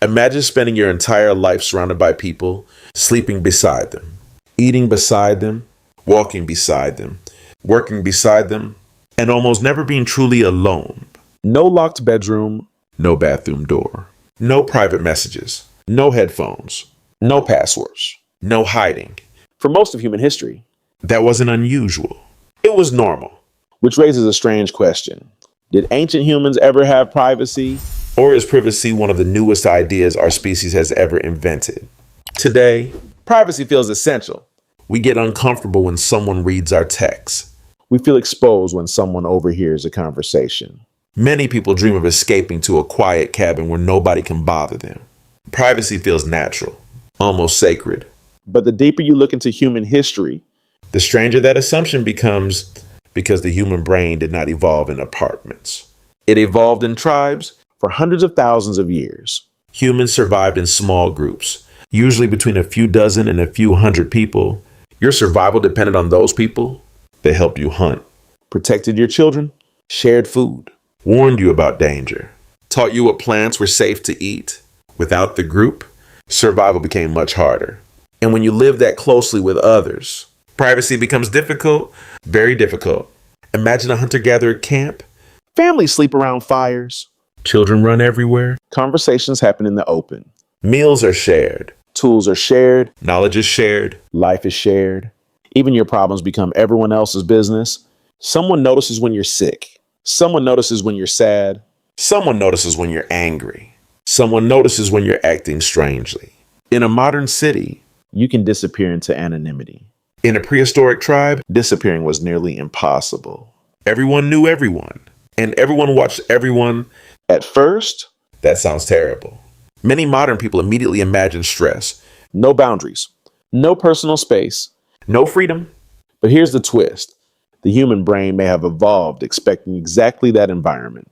Imagine spending your entire life surrounded by people, sleeping beside them, eating beside them, walking beside them, working beside them, and almost never being truly alone. No locked bedroom, no bathroom door, no private messages, no headphones, no passwords, no hiding. For most of human history, that wasn't unusual. It was normal. Which raises a strange question. Did ancient humans ever have privacy? Or is privacy one of the newest ideas our species has ever invented? Today, privacy feels essential. We get uncomfortable when someone reads our texts. We feel exposed when someone overhears a conversation. Many people dream of escaping to a quiet cabin where nobody can bother them. Privacy feels natural, almost sacred. But the deeper you look into human history, the stranger that assumption becomes, because the human brain did not evolve in apartments. It evolved in tribes for hundreds of thousands of years. Humans survived in small groups, usually between a few dozen and a few hundred people. Your survival depended on those people that helped you hunt, protected your children, shared food, warned you about danger, taught you what plants were safe to eat. Without the group, survival became much harder. And when you live that closely with others, privacy becomes difficult, very difficult. Imagine a hunter-gatherer camp. Families sleep around fires. Children run everywhere. Conversations happen in the open. Meals are shared. Tools are shared. Knowledge is shared. Life is shared. Even your problems become everyone else's business. Someone notices when you're sick. Someone notices when you're sad. Someone notices when you're angry. Someone notices when you're acting strangely. In a modern city, you can disappear into anonymity. In a prehistoric tribe, disappearing was nearly impossible. Everyone knew everyone, and everyone watched everyone. At first, that sounds terrible. Many modern people immediately imagine stress. No boundaries, no personal space, no freedom. But here's the twist. The human brain may have evolved expecting exactly that environment.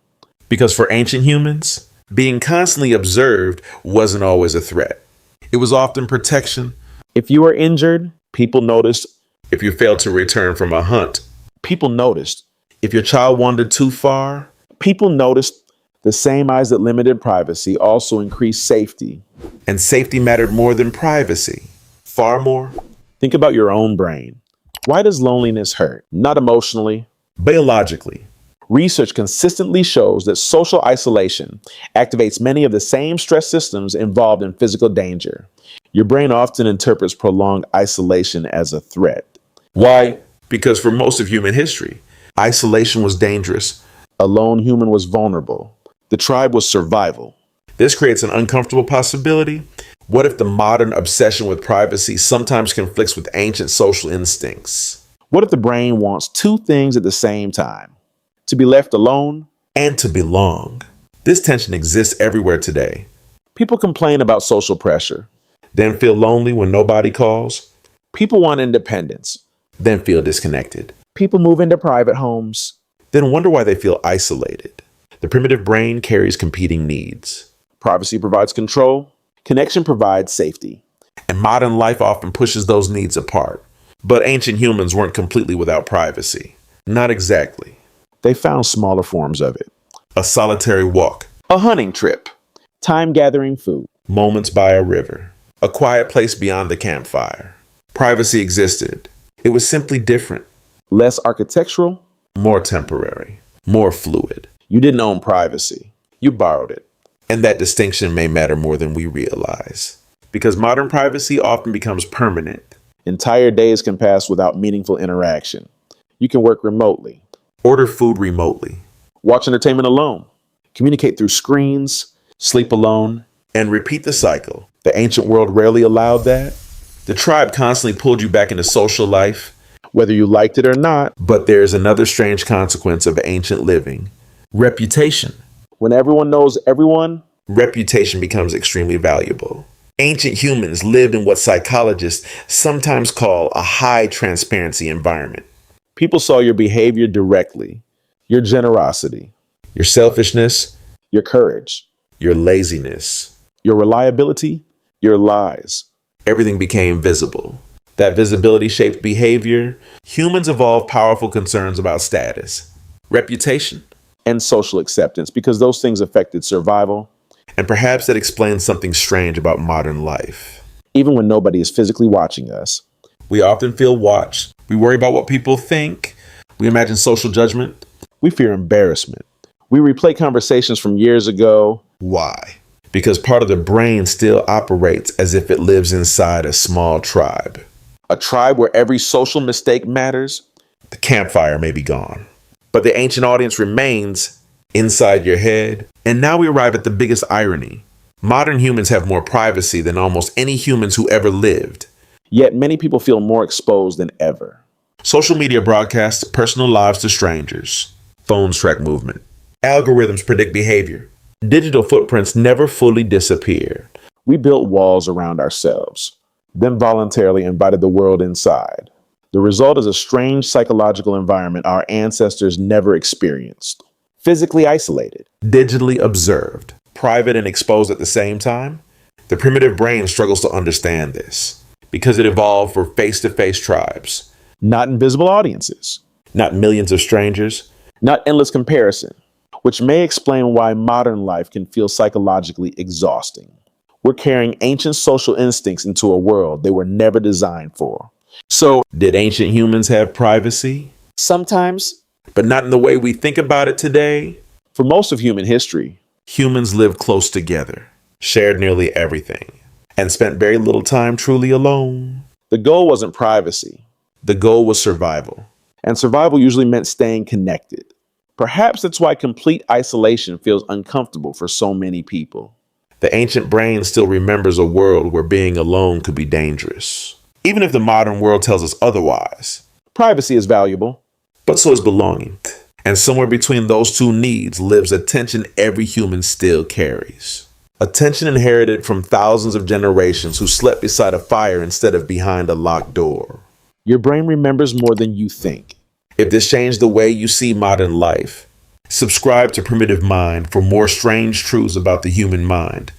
Because for ancient humans, being constantly observed wasn't always a threat. It was often protection. If you were injured, people noticed. If you failed to return from a hunt, people noticed. If your child wandered too far, people noticed. The same eyes that limited privacy also increased safety. And safety mattered more than privacy. Far more. Think about your own brain. Why does loneliness hurt? Not emotionally, biologically. Research consistently shows that social isolation activates many of the same stress systems involved in physical danger. Your brain often interprets prolonged isolation as a threat. Why? Because for most of human history, isolation was dangerous. A lone human was vulnerable. The tribe was survival. This creates an uncomfortable possibility. What if the modern obsession with privacy sometimes conflicts with ancient social instincts? What if the brain wants two things at the same time? To be left alone and to belong. This tension exists everywhere today. People complain about social pressure, then feel lonely when nobody calls. People want independence, then feel disconnected. People move into private homes, then wonder why they feel isolated. The primitive brain carries competing needs. Privacy provides control. Connection provides safety. And modern life often pushes those needs apart. But ancient humans weren't completely without privacy. Not exactly. They found smaller forms of it. A solitary walk. A hunting trip. Time gathering food. Moments by a river. A quiet place beyond the campfire. Privacy existed. It was simply different. Less architectural. More temporary. More fluid. You didn't own privacy. You borrowed it. And that distinction may matter more than we realize. Because modern privacy often becomes permanent. Entire days can pass without meaningful interaction. You can work remotely. Order food remotely. Watch entertainment alone. Communicate through screens. Sleep alone. And repeat the cycle. The ancient world rarely allowed that. The tribe constantly pulled you back into social life, whether you liked it or not. But there's another strange consequence of ancient living. Reputation. When everyone knows everyone, reputation becomes extremely valuable. Ancient humans lived in what psychologists sometimes call a high transparency environment. People saw your behavior directly, your generosity, your selfishness, your courage, your laziness, your reliability, your lies. Everything became visible. That visibility shaped behavior. Humans evolved powerful concerns about status, reputation, and social acceptance because those things affected survival And perhaps that explains something strange about modern life. Even when nobody is physically watching us, We often feel watched. We worry about what people think. We imagine social judgment. we fear embarrassment. We replay conversations from years ago. Why? Because part of the brain still operates as if it lives inside a small tribe. A tribe where every social mistake matters. The campfire may be gone, but the ancient audience remains inside your head. And now we arrive at the biggest irony. Modern humans have more privacy than almost any humans who ever lived. Yet many people feel more exposed than ever. Social media broadcasts personal lives to strangers. Phones track movement. Algorithms predict behavior. Digital footprints never fully disappear. We built walls around ourselves, then voluntarily invited the world inside. The result is a strange psychological environment our ancestors never experienced. Physically isolated. Digitally observed. Private and exposed at the same time. The primitive brain struggles to understand this because it evolved for face-to-face tribes. Not invisible audiences. Not millions of strangers. Not endless comparison, which may explain why modern life can feel psychologically exhausting. We're carrying ancient social instincts into a world they were never designed for. So, did ancient humans have privacy? Sometimes, But not in the way we think about it today. for most of human history, Humans lived close together, shared nearly everything, and spent very little time truly alone. the goal wasn't privacy, The goal was survival. and survival usually meant staying connected. Perhaps that's why complete isolation feels uncomfortable for so many people. The ancient brain still remembers a world where being alone could be dangerous, even if the modern world tells us otherwise. Privacy is valuable. But so is belonging. And somewhere between those two needs lives a tension every human still carries. A tension inherited from thousands of generations who slept beside a fire instead of behind a locked door. Your brain remembers more than you think. If this changed the way you see modern life, subscribe to Primitive Mind for more strange truths about the human mind.